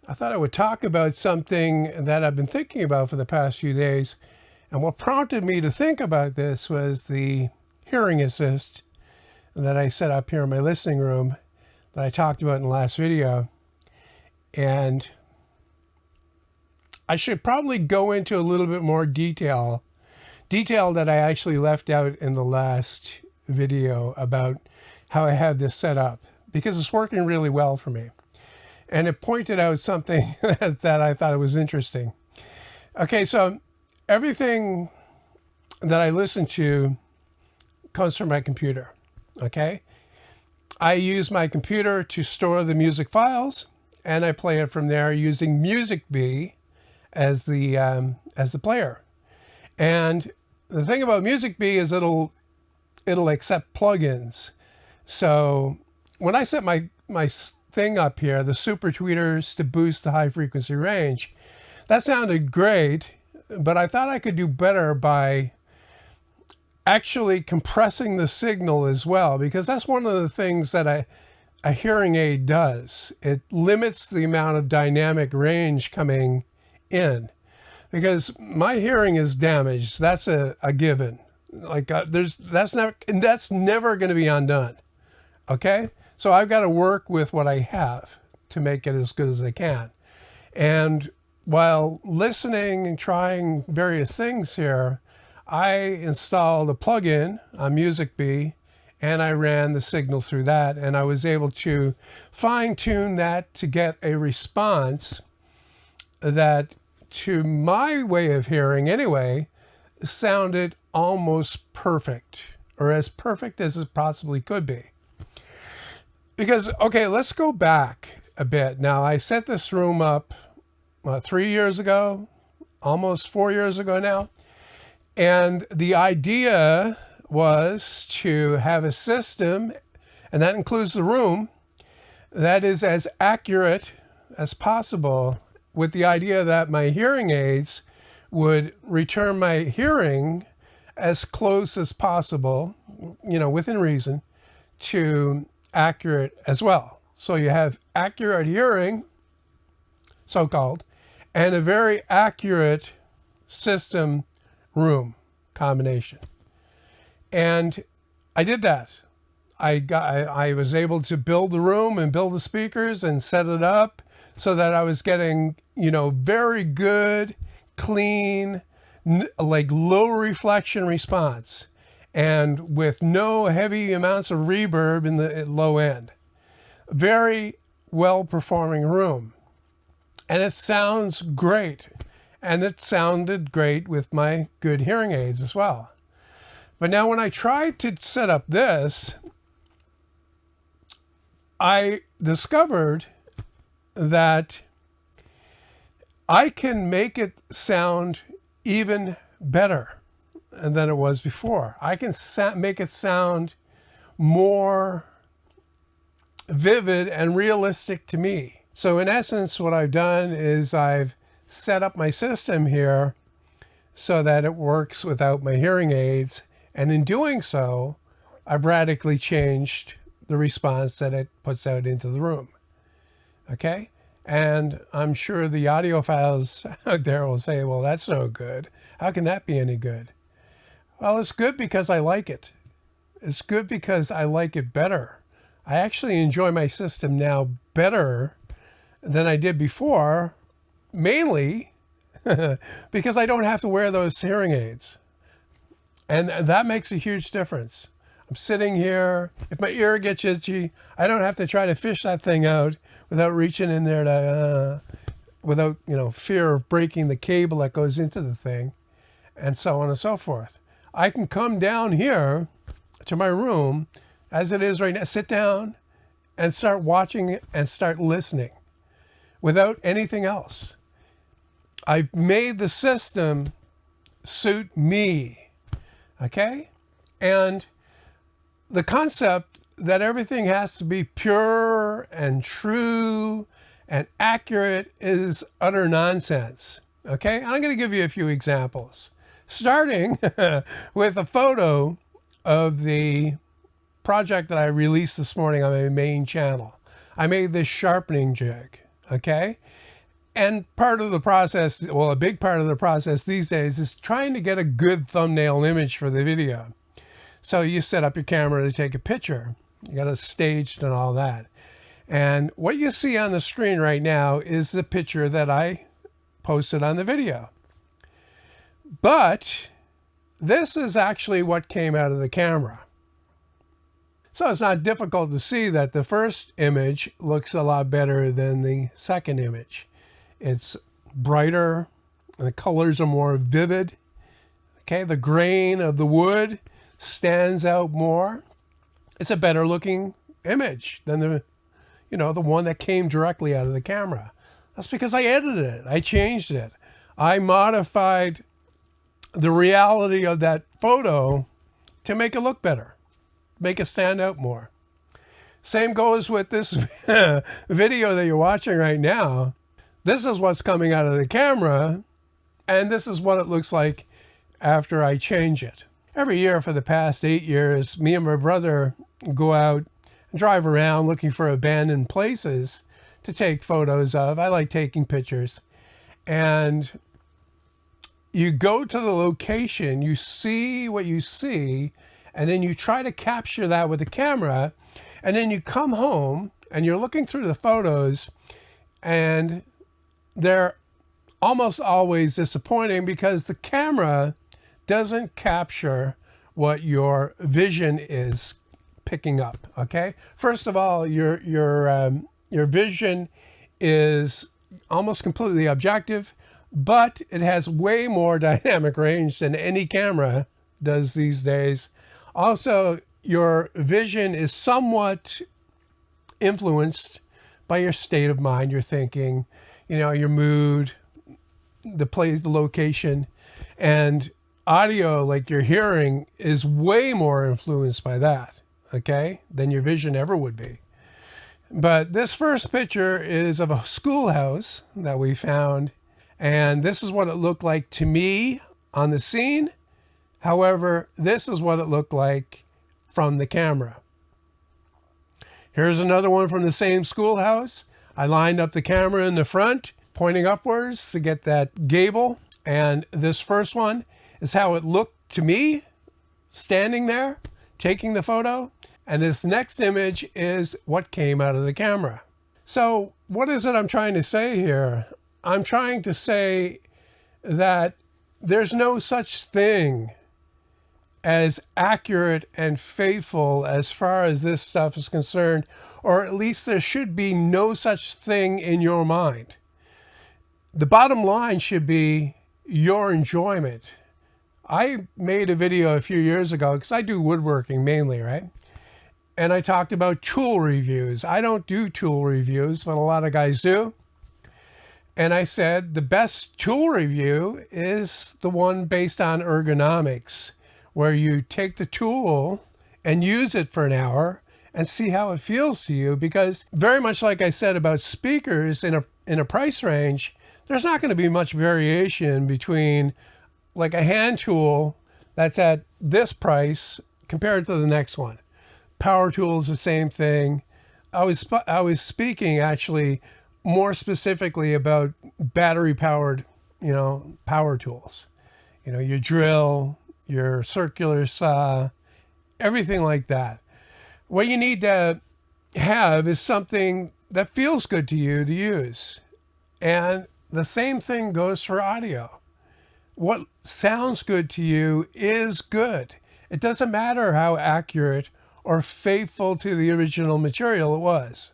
I thought I would talk about something that I've been thinking about for the past few days. And what prompted me to think about this was the hearing assist that I set up here in my listening room that I talked about in the last video. And I should probably go into a little bit more detail that I actually left out in the last video about how I have this set up, because it's working really well for me. And it pointed out something that I thought was interesting. Okay, so everything that I listen to comes from my computer, okay? I use my computer to store the music files, and I play it from there using MusicBee as the player. And the thing about MusicBee is it'll accept plugins. So when I set my thing up here, the super tweeters to boost the high frequency range, that sounded great, but I thought I could do better by actually compressing the signal as well, because that's one of the things that a hearing aid does. It limits the amount of dynamic range coming in, because my hearing is damaged. That's a given. Like that's never going to be undone. Okay, so I've got to work with what I have to make it as good as I can. And while listening and trying various things here, I installed a plugin on MusicBee, and I ran the signal through that, and I was able to fine-tune that to get a response that, to my way of hearing anyway, sounded almost perfect, or as perfect as it possibly could be. Because, okay, let's go back a bit. Now, I set this room up 3 years ago, almost 4 years ago now. And the idea was to have a system, and that includes the room, that is as accurate as possible, with the idea that my hearing aids would return my hearing as close as possible, within reason, to accurate as well. So you have accurate hearing, so-called, and a very accurate system room combination. And I did that. I was able to build the room and build the speakers and set it up so that I was getting, very good, clean, like low reflection response, and with no heavy amounts of reverb in the low end. Very well performing room. And it sounds great. And it sounded great with my good hearing aids as well. But now when I tried to set up this, I discovered that I can make it sound even better than it was before. I can make it sound more vivid and realistic to me. So in essence, what I've done is I've set up my system here so that it works without my hearing aids. And in doing so, I've radically changed the response that it puts out into the room. Okay? And I'm sure the audiophiles out there will say, well, that's no good. How can that be any good? Well, it's good because I like it. It's good because I like it better. I actually enjoy my system now better than I did before, mainly because I don't have to wear those hearing aids. And that makes a huge difference. I'm sitting here. If my ear gets itchy, I don't have to try to fish that thing out without reaching in there to, without, fear of breaking the cable that goes into the thing, and so on and so forth. I can come down here to my room as it is right now, sit down and start watching it and start listening without anything else. I've made the system suit me, okay? And the concept that everything has to be pure and true and accurate is utter nonsense, okay? And I'm going to give you a few examples, starting with a photo of the project that I released this morning on my main channel. I made this sharpening jig, okay? And part of the process, well, a big part of the process these days is trying to get a good thumbnail image for the video. So you set up your camera to take a picture. You got it staged and all that. And what you see on the screen right now is the picture that I posted on the video. But this is actually what came out of the camera. So it's not difficult to see that the first image looks a lot better than the second image. It's brighter, the colors are more vivid. Okay, the grain of the wood stands out more. It's a better looking image than the one that came directly out of the camera. That's because I edited it. I changed it. I modified the reality of that photo to make it look better, make it stand out more. Same goes with this video that you're watching right now. This is what's coming out of the camera, and this is what it looks like after I change it. Every year for the past 8 years, me and my brother go out and drive around looking for abandoned places to take photos of. I like taking pictures. And you go to the location, you see what you see, and then you try to capture that with the camera, and then you come home and you're looking through the photos, and they're almost always disappointing because the camera doesn't capture what your vision is picking up. Okay, first of all, your vision is almost completely objective, but it has way more dynamic range than any camera does these days. Also, your vision is somewhat influenced by your state of mind, your thinking, your mood, the place, the location. And audio, like your hearing, is way more influenced by that, okay, than your vision ever would be. But this first picture is of a schoolhouse that we found, and this is what it looked like to me on the scene. However, this is what it looked like from the camera. Here's another one from the same schoolhouse. I lined up the camera in the front, pointing upwards to get that gable. And this first one is how it looked to me, standing there, taking the photo. And this next image is what came out of the camera. So what is it I'm trying to say here? I'm trying to say that there's no such thing as accurate and faithful as far as this stuff is concerned, or at least there should be no such thing in your mind. The bottom line should be your enjoyment. I made a video a few years ago because I do woodworking mainly, right? And I talked about tool reviews. I don't do tool reviews, but a lot of guys do. And I said the best tool review is the one based on ergonomics, where you take the tool and use it for an hour and see how it feels to you. Because very much like I said about speakers in a price range, there's not going to be much variation between like a hand tool that's at this price compared to the next one. Power tools, the same thing. I was speaking actually more specifically about battery powered, power tools. Your drill, your circular saw, everything like that. What you need to have is something that feels good to you to use. And the same thing goes for audio. What sounds good to you is good. It doesn't matter how accurate or faithful to the original material it was.